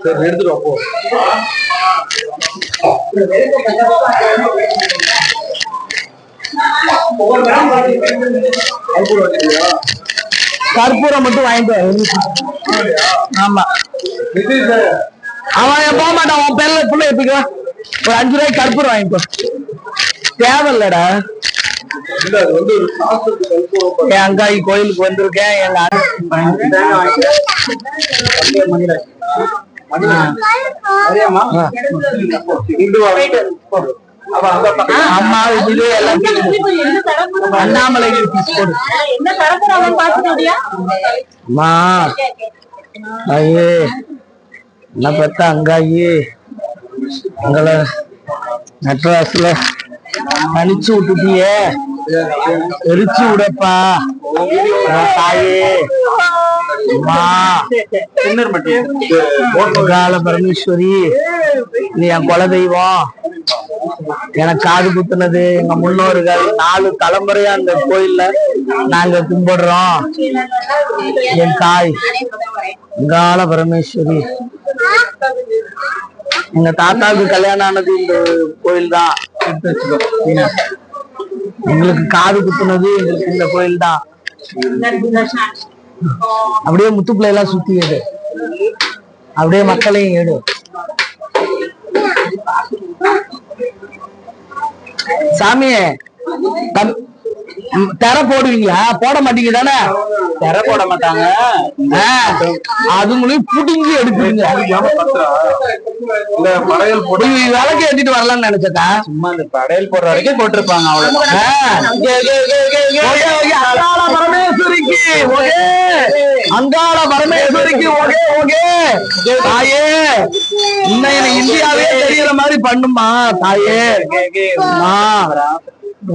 சரி எடுத்துட்டு போ. கற்பூரம் மட்டும் வாங்கிட்டு. ஆமா அவன் போக மாட்டான். உன் பேர்ல புள்ள எப்படிக்கா ஒரு 5 ரூபாய்க்கு கற்பூரம் வாங்கிக்கோ. தேவையில்லடா. என் அங்காயி கோயிலுக்கு வந்திருக்கேன். எங்க அம்மா இது எல்லாம் அண்ணாமலை அம்மா ஐயே என்ன பெத்த அங்காயி உங்களை மெட்ராஸ்ல அனுப்பிச்சு விட்டுட்டியே, எரிச்சு விடப்பா தாயே. கால பரமேஸ்வரி நீ என் குல தெய்வம். எனக்கு காது குத்துனது எங்க முன்னோர்கள் 4 தலைமுறையா அந்த கோயில்ல நாங்க கும்பிடுறோம். என் தாய் கால பரமேஸ்வரி. எங்க தாத்தாவுக்கு கல்யாணம் ஆனது இந்த கோயில் தான். எங்களுக்கு காது குத்துனது எங்களுக்கு இந்த கோயில் தான். அப்படியே முத்துப்பிள்ளை எல்லாம் சுத்தி எடு, அப்படியே மக்களையும் எடு. சாமியே தெர போடுவீங்களா? போட மாட்டீங்க தானே? தெர போட மாட்டாங்க. அதுங்களையும் புடிங்கி எடுக்குறீங்க. படையல் போட்டு விளக்கு ஏத்திட்டு வரலாம்னு நினைச்சக்கா. சும்மா இந்த படையல் போடுற வரைக்கும் போட்டிருப்பாங்க. அங்காள பரமேஸ்வரிக்கு அங்காள பரமேஸ்வரிக்கு தாயே இன்னும் எனக்கு இந்தியாவே தெரியற மாதிரி பண்ணுமா தாயே.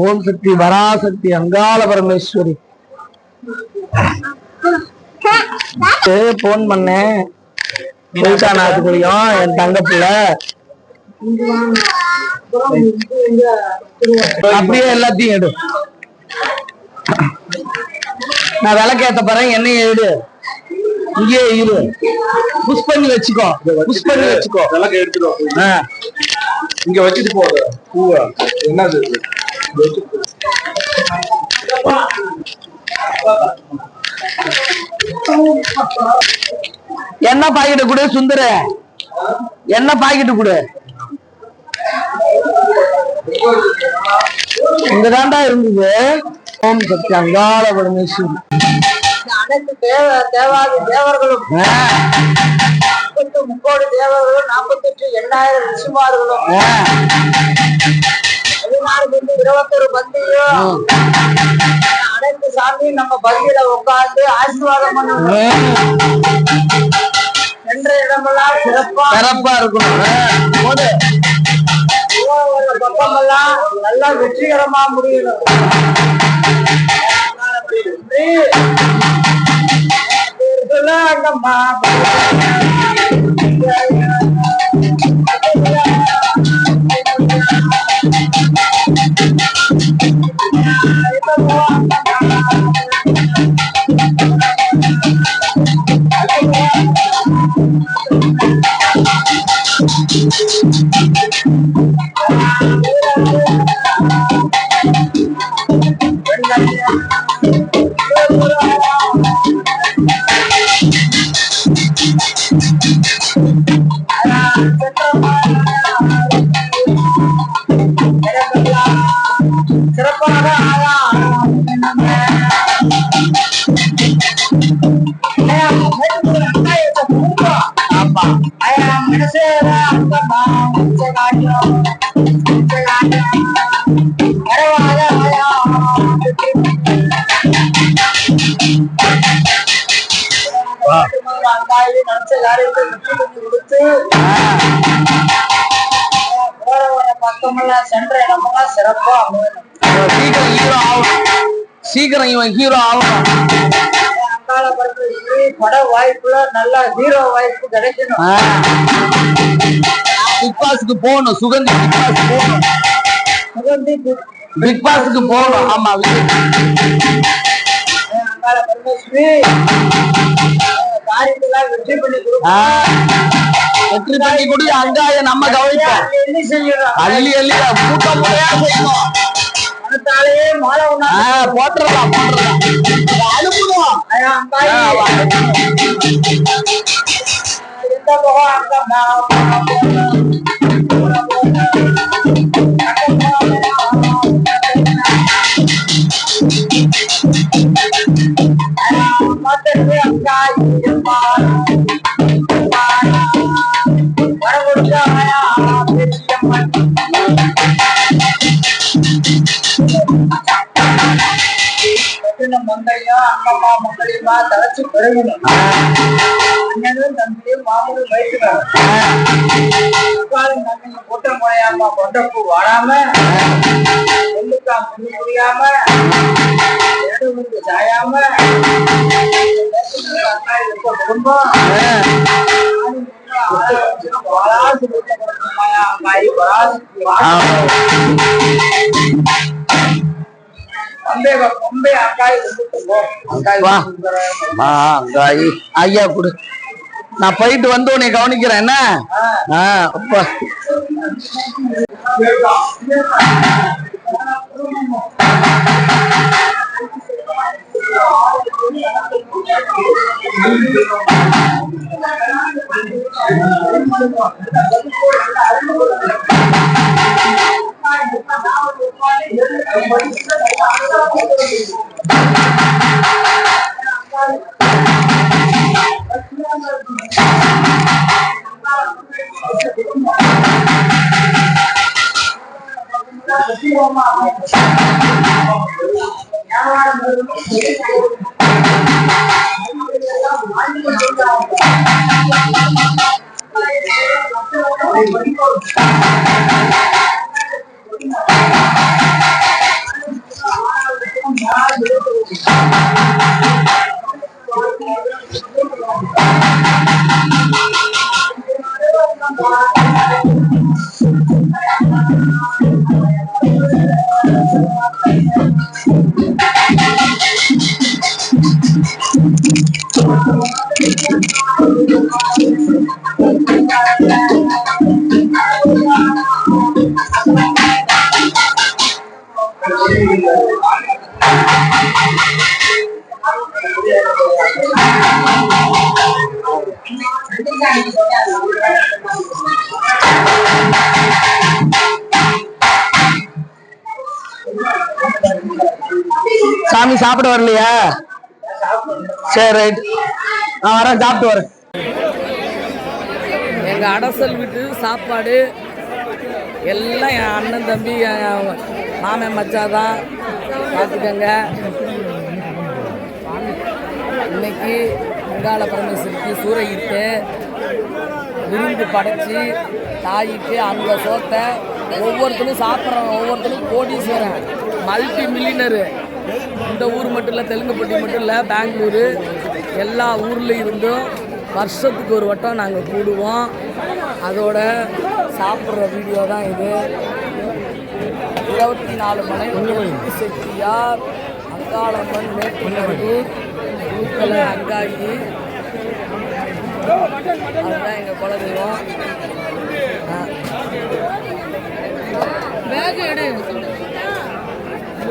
ஓம் சக்தி வராசக்தி அங்காள பரமேஸ்வரி. போன் பண்ணேன் நாத்துக்குள்ளியும் என் தங்க பிள்ளை அப்படியே எல்லாத்தையும் எடு. நான் விளக்கேத்த போறேன். என்னையும் எடு. இங்கே இரு. புஷ் பண்ணி வச்சுக்கோ. புஷ் பண்ணி வச்சுக்கோ. விளக்க எடுத்துக்கோ. இங்க வச்சுட்டு போகுது பூவா. என்னது என்ன பாக்கெட்டு கொடு சுந்தர. என்ன பாக்கெட்டு கொடு. இங்கதான்டா இருந்தது. ஓம் சக்தி அங்காள பரமேஸ்வரி. அனைத்து தேவாதி தேவர்களும் 30 தேவர்களும் 48 எண்ணாயிரம் ரிஷிமார்களும் 21 பந்தியும் அனைத்து சாமியும் நம்ம பந்தியில உட்கார்ந்து ஆசீர்வாதம் பண்ணணும். சென்ற இடமெல்லாம் சிறப்பா இருக்கணும். பக்கமெல்லாம் நல்லா வெற்றிகரமா முடியணும். அங்கம்மா சிறப்பாக சென்ற இடமெல்லாம் சிறப்பா சீக்கிரம் ஹீரோ ஆகும். சீக்கிரம் இவன் ஹீரோ ஆகும். பட வாய்ப்புல நல்ல ஹீரோ வாய்ப்பு கிடைக்கணும். பிக் பாஸ்க்கு போகணும். சுகந்தி பிக் பாஸ் போகணும். சுகந்தி பிக் பாஸ்க்கு போகணும். ஆமா பரமேஸ்வரி காரியத்தெல்லாம் வெற்றி பண்ணி கொடுக்கும். வெற்றி பண்ணி கொடு. அங்காய நம்ம கவனிப்போம். அள்ளி அள்ளி மூட்டை மூட்டையா செய்யணும். போட்டுடலாம் அனுப்புவோம். மந்தையும் அம்மம்மா மக்களையுமா தலைச்சு பெருகணும். அண்ணனும் தம்பியும் மாமனும் வயிற்றுக்காங்க. கொட்ட முறையாம கொண்டப்பு வாடாம பொண்ணுக்கா பொண்ணு புரியாம சாயாம குடும்பம் ஐயா குடு. நான் போயிட்டு வந்து உன்னை கவனிக்கிறேன். என்ன அப்பா சாமி சாப்பிட வரலையா? சரி ரைட், நான் வரேன், சாப்பிட்டு வரேன். எங்க அடசல் வீட்டு சாப்பாடு எல்லாம் என் அண்ணன் தம்பி மாமன் மச்சாதான் பார்த்துக்கங்க. இன்னைக்கு அங்காள பரமேஸ்வரிக்கு சூறையிட்டு விருந்து படைச்சி தாயிட்டு அந்த சோத்தை ஒவ்வொருத்தரும் சாப்பிட்றவங்க ஒவ்வொருத்தரும் கோடீஸ்வரன் மல்டி மில்லியனரு. இந்த ஊர் மட்டும் இல்லை, தெலுங்குப்பட்டி மட்டும் இல்லை, பெங்களூரு எல்லா ஊரில் இருந்தும் வருஷத்துக்கு ஒரு வட்டம் நாங்கள் கூடுவோம். அதோட சாப்பிட்ற வீடியோ தான் இது. 24 மணி செட்டியார் அங்காளம்மன் மேற்கொள்ளூர் ஊக்கலை அங்காயி, அதுதான் எங்கள் குலதெய்வம். பேக் எடு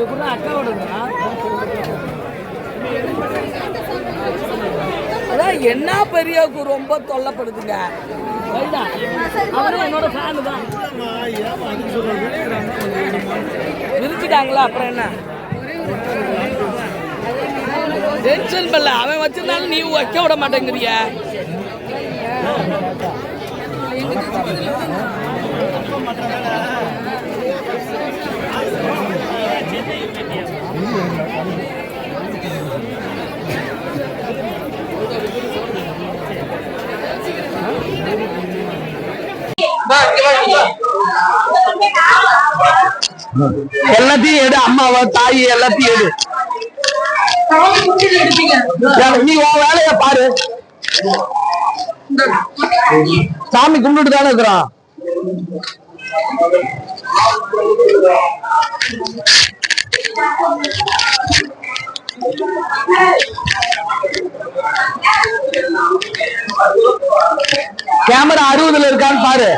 கூட அக்காவோடா. அதான் என்ன பெரியவுக்கு ரொம்ப தொல்லப்படுதுங்க. அவரும் என்னோட ஃபேனு தான். விரிச்சுட்டாங்களா அப்புறம் என்ன டென்ஷன் பண்ணல. அவன் வச்சிருந்தாலும் நீ வைக்க விட மாட்டேங்கிறிய. எல்லாத்தையும் எடு, அம்மாவா தாயி எல்லாத்தையும் எடு. நீ உன் வேலைய பாரு. சாமி கும்பிட்டு தானே இருக்கிறான். கேமரா 60ல இருக்கான்னு பாரு.